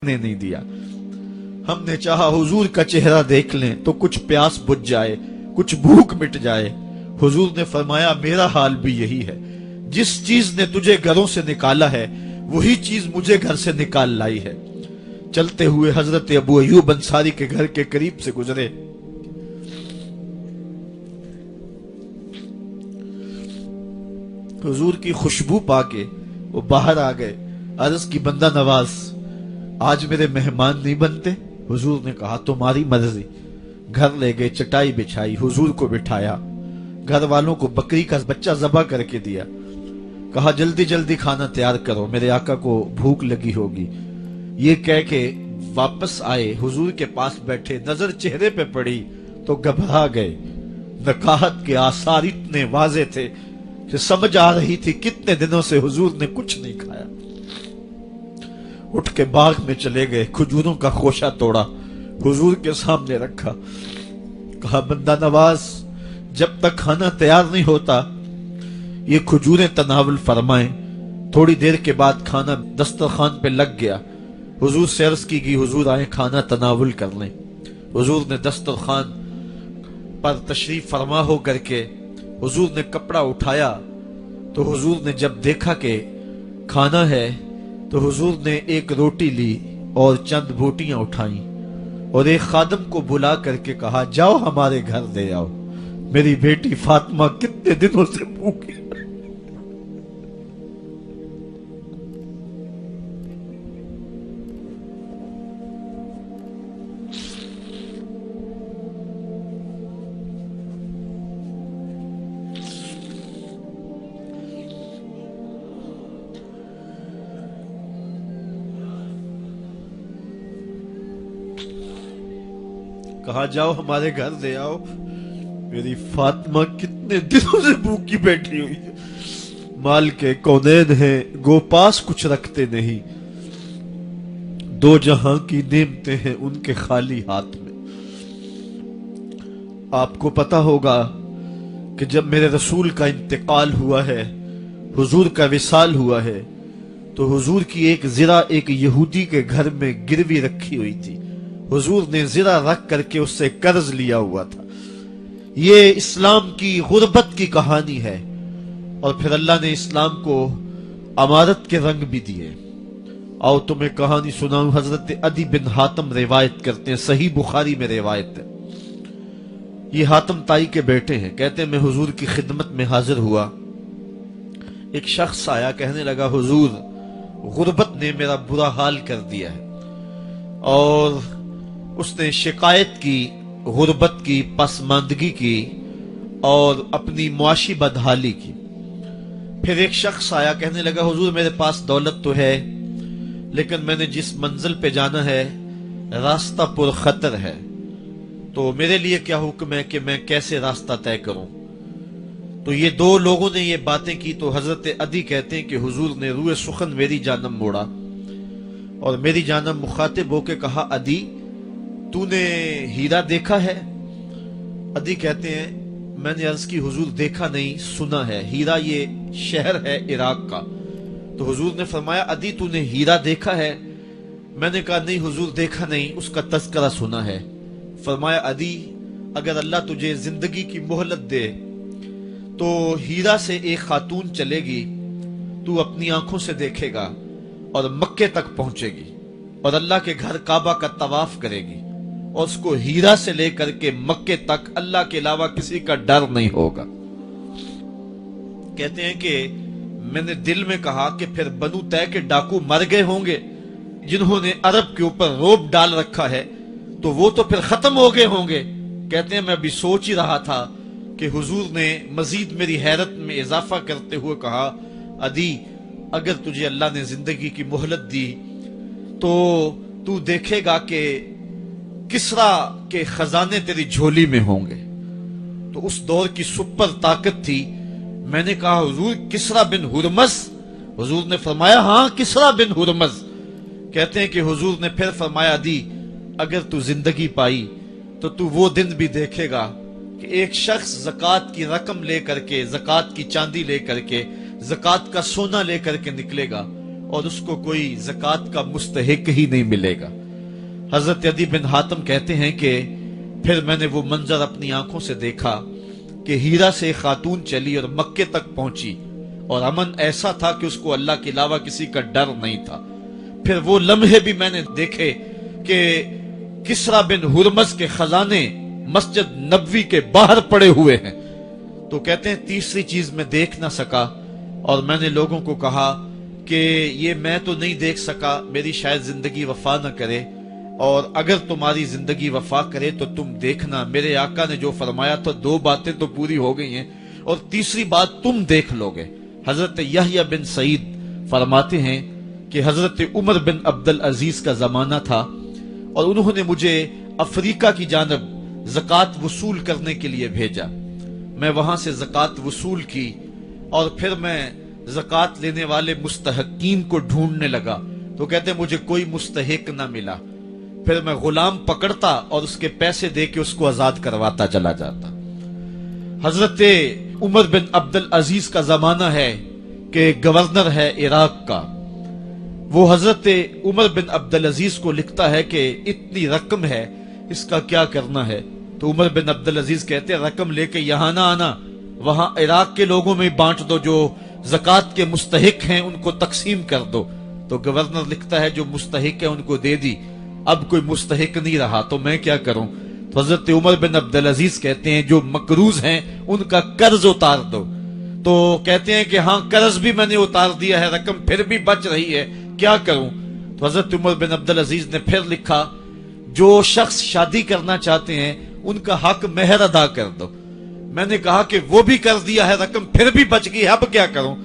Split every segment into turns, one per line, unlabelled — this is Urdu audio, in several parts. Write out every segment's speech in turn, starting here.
نے نہیں دیا۔ ہم نے چاہا حضور کا چہرہ دیکھ لیں تو کچھ پیاس بجھ جائے، کچھ بھوک مٹ جائے۔ حضور نے فرمایا میرا حال بھی یہی ہے، جس چیز نے تجھے گھروں سے نکالا ہے وہی چیز مجھے گھر سے نکال لائی ہے۔ چلتے ہوئے حضرت ابو ایوب انصاری کے گھر کے قریب سے گزرے۔ حضور کی خوشبو پا کے وہ باہر آ گئے۔ عرض کی بندہ نواز آج میرے مہمان نہیں بنتے؟ حضور نے کہا تمہاری مرضی۔ گھر لے گئے، چٹائی بچھائی، حضور کو بٹھایا، گھر والوں کو بکری کا بچہ ذبح کر کے دیا، کہا جلدی جلدی کھانا تیار کرو، میرے آقا کو بھوک لگی ہوگی۔ یہ کہہ کے واپس آئے، حضور کے پاس بیٹھے، نظر چہرے پہ پڑی تو گھبرا گئے۔ نکاحت کے آثار اتنے واضح تھے کہ سمجھ آ رہی تھی کتنے دنوں سے حضور نے کچھ نہیں کھایا۔ اٹھ کے باغ میں چلے گئے، کھجوروں کا خوشہ توڑا، حضور کے سامنے رکھا، کہا بندہ نواز جب تک کھانا تیار نہیں ہوتا یہ کھجوریں تناول فرمائیں۔ تھوڑی دیر کے بعد کھانا دسترخوان پہ لگ گیا۔ حضور سے عرض کی گئی حضور آئیں کھانا تناول کر لیں۔ حضور نے دسترخوان پر تشریف فرما ہو کر کے حضور نے کپڑا اٹھایا تو حضور نے جب دیکھا کہ کھانا ہے تو حضور نے ایک روٹی لی اور چند بوٹیاں اٹھائیں اور ایک خادم کو بلا کر کے کہا جاؤ ہمارے گھر لے آؤ، میری بیٹی فاطمہ کتنے دنوں سے بھوکی۔ کہا جاؤ ہمارے گھر لے آؤ، میری فاطمہ کتنے دنوں سے بھوکی بیٹھی ہوئی ہے۔ مال کے کونین ہیں گو پاس کچھ رکھتے نہیں، دو جہاں کی نعمتیں ہیں ان کے خالی ہاتھ میں۔ آپ کو پتا ہوگا کہ جب میرے رسول کا انتقال ہوا ہے، حضور کا وصال ہوا ہے، تو حضور کی ایک زرہ ایک یہودی کے گھر میں گروی رکھی ہوئی تھی۔ حضور نے زرہ رکھ کر کے اس سے قرض لیا ہوا تھا۔ یہ اسلام کی غربت کی کہانی ہے، اور پھر اللہ نے اسلام کو امارت کے رنگ بھی دیے۔ آؤ تمہیں کہانی سناؤں۔ حضرت عدی بن حاتم روایت کرتے ہیں، صحیح بخاری میں روایت ہے۔ یہ حاتم تائی کے بیٹے ہیں۔ کہتے ہیں میں حضور کی خدمت میں حاضر ہوا، ایک شخص آیا، کہنے لگا حضور غربت نے میرا برا حال کر دیا ہے، اور اس نے شکایت کی غربت کی، پسماندگی کی اور اپنی معاشی بدحالی کی۔ پھر ایک شخص آیا، کہنے لگا حضور میرے پاس دولت تو ہے لیکن میں نے جس منزل پہ جانا ہے راستہ پر خطر ہے، تو میرے لیے کیا حکم ہے کہ میں کیسے راستہ طے کروں؟ تو یہ دو لوگوں نے یہ باتیں کی تو حضرت عدی کہتے ہیں کہ حضور نے روئے سخن میری جانب موڑا اور میری جانب مخاطب ہو کے کہا عدی تو نے ہیرا دیکھا ہے؟ عدی کہتے ہیں میں نے عرض کی حضور دیکھا نہیں، سنا ہے۔ ہیرا یہ شہر ہے عراق کا۔ تو حضور نے فرمایا عدی تو نے ہیرا دیکھا ہے؟ میں نے کہا نہیں حضور دیکھا نہیں، اس کا تذکرہ سنا ہے۔ فرمایا عدی اگر اللہ تجھے زندگی کی مہلت دے تو ہیرا سے ایک خاتون چلے گی، تو اپنی آنکھوں سے دیکھے گا اور مکے تک پہنچے گی اور اللہ کے گھر کعبہ کا طواف کرے گی، اور اس کو ہیرا سے لے کر کے مکے تک اللہ کے علاوہ کسی کا ڈر نہیں ہوگا۔ کہتے ہیں کہ میں نے دل میں کہا کہ پھر بنو طے کے ڈاکو مر گئے ہوں گے جنہوں نے عرب کے اوپر روب ڈال رکھا ہے، تو وہ تو پھر ختم ہو گئے ہوں گے۔ کہتے ہیں میں بھی سوچ ہی رہا تھا کہ حضور نے مزید میری حیرت میں اضافہ کرتے ہوئے کہا عدی اگر تجھے اللہ نے زندگی کی مہلت دی تو تو دیکھے گا کہ کسرا کے خزانے تیری جھولی میں ہوں گے۔ تو اس دور کی سپر طاقت تھی۔ میں نے کہا حضور کسرا بن ہرمز؟ حضور نے فرمایا ہاں کسرا بن ہرمز۔ کہتے ہیں کہ حضور نے پھر فرمایا عدی اگر تو زندگی پائی تو تو وہ دن بھی دیکھے گا کہ ایک شخص زکوٰۃ کی رقم لے کر کے، زکوٰۃ کی چاندی لے کر کے، زکوٰۃ کا سونا لے کر کے نکلے گا اور اس کو کوئی زکات کا مستحق ہی نہیں ملے گا۔ حضرت عدی بن حاتم کہتے ہیں کہ پھر میں نے وہ منظر اپنی آنکھوں سے دیکھا کہ ہیرا سے ایک خاتون چلی اور مکے تک پہنچی، اور امن ایسا تھا کہ اس کو اللہ کے علاوہ کسی کا ڈر نہیں تھا۔ پھر وہ لمحے بھی میں نے دیکھے کہ کسرا بن ہرمز کے خزانے مسجد نبوی کے باہر پڑے ہوئے ہیں۔ تو کہتے ہیں تیسری چیز میں دیکھ نہ سکا، اور میں نے لوگوں کو کہا کہ یہ میں تو نہیں دیکھ سکا، میری شاید زندگی وفا نہ کرے، اور اگر تمہاری زندگی وفا کرے تو تم دیکھنا، میرے آقا نے جو فرمایا تھا 2 باتیں تو پوری ہو گئی ہیں، اور تیسری بات تم دیکھ لو گے۔ حضرت یحییٰ بن سعید فرماتے ہیں کہ حضرت عمر بن عبدالعزیز کا زمانہ تھا، اور انہوں نے مجھے افریقہ کی جانب زکوٰۃ وصول کرنے کے لیے بھیجا۔ میں وہاں سے زکوٰۃ وصول کی، اور پھر میں زکوٰۃ لینے والے مستحقین کو ڈھونڈنے لگا، تو کہتے ہیں مجھے کوئی مستحق نہ ملا۔ پھر میں غلام پکڑتا اور اس کے پیسے دے کے اس کو آزاد کرواتا چلا جاتا۔ حضرت عمر بن عبدالعزیز کا زمانہ ہے کہ گورنر ہے عراق کا، وہ حضرت عمر بن عبدالعزیز کو لکھتا ہے کہ اتنی رقم ہے، اس کا کیا کرنا ہے؟ تو عمر بن عبدالعزیز کہتے ہیں رقم لے کے یہاں نہ آنا، وہاں عراق کے لوگوں میں بانٹ دو، جو زکوٰۃ کے مستحق ہیں ان کو تقسیم کر دو۔ تو گورنر لکھتا ہے جو مستحق ہے ان کو دے دی، اب کوئی مستحق نہیں رہا تو میں کیا کروں؟ تو حضرت عمر بن عبدالعزیز کہتے ہیں جو مقروض ہیں ان کا قرض اتار دو۔ تو کہتے ہیں کہ ہاں قرض بھی میں نے اتار دیا ہے، رقم پھر بھی بچ رہی ہے، کیا کروں؟ تو حضرت عمر بن عبدالعزیز نے پھر لکھا جو شخص شادی کرنا چاہتے ہیں ان کا حق مہر ادا کر دو۔ میں نے کہا کہ وہ بھی کر دیا ہے، رقم پھر بھی بچ گئی، اب کیا کروں؟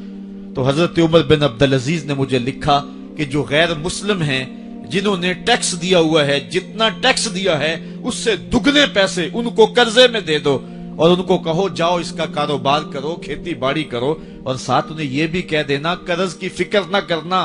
تو حضرت عمر بن عبدالعزیز نے مجھے لکھا کہ جو غیر مسلم ہیں جنہوں نے ٹیکس دیا ہوا ہے، جتنا ٹیکس دیا ہے اس سے دگنے پیسے ان کو قرضے میں دے دو، اور ان کو کہو جاؤ اس کا کاروبار کرو، کھیتی باڑی کرو، اور ساتھ انہیں یہ بھی کہہ دینا قرض کی فکر نہ کرنا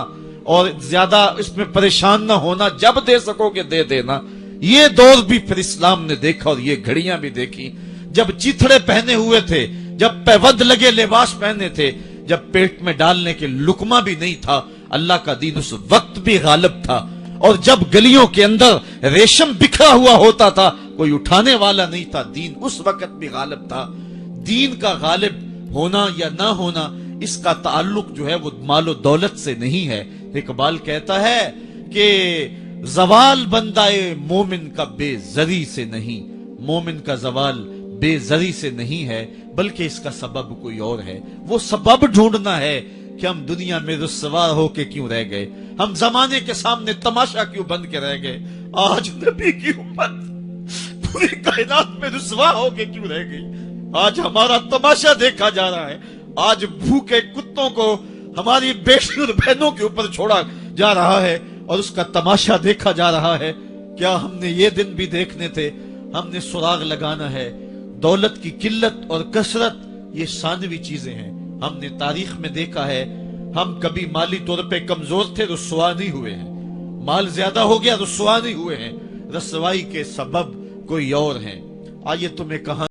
اور زیادہ اس میں پریشان نہ ہونا، جب دے سکو گے دے دینا۔ یہ دور بھی پھر اسلام نے دیکھا اور یہ گھڑیاں بھی دیکھی، جب چیتھڑے پہنے ہوئے تھے، جب پیوند لگے لباس پہنے تھے، جب پیٹ میں ڈالنے کے لقمہ بھی نہیں تھا، اللہ کا دین اس وقت بھی غالب تھا، اور جب گلیوں کے اندر ریشم بکھرا ہوا ہوتا تھا کوئی اٹھانے والا نہیں تھا، دین اس وقت بھی غالب تھا۔ دین کا غالب ہونا یا نہ ہونا اس کا تعلق جو ہے وہ مال و دولت سے نہیں ہے۔ اقبال کہتا ہے کہ زوال بندہ مومن کا بے زری سے نہیں، مومن کا زوال بے زری سے نہیں ہے بلکہ اس کا سبب کوئی اور ہے۔ وہ سبب ڈھونڈنا ہے کہ ہم دنیا میں رسوا ہو کے کیوں رہ گئے، ہم زمانے کے سامنے تماشا کیوں بن کے رہ گئے، آج نبی کی امت پوری کائنات میں رسوا ہو کے کیوں رہ گئی، آج ہمارا تماشا دیکھا جا رہا ہے، آج بھوکے کتوں کو ہماری بیٹی اور بہنوں کے اوپر چھوڑا جا رہا ہے اور اس کا تماشا دیکھا جا رہا ہے۔ کیا ہم نے یہ دن بھی دیکھنے تھے؟ ہم نے سراغ لگانا ہے۔ دولت کی قلت اور کثرت یہ ثانوی چیزیں ہیں، ہم نے تاریخ میں دیکھا ہے، ہم کبھی مالی طور پہ کمزور تھے، رسوا نہیں ہوئے ہیں، مال زیادہ ہو گیا رسوا نہیں ہوئے ہیں، رسوائی کے سبب کوئی اور ہیں۔ آئیے تمہیں کہاں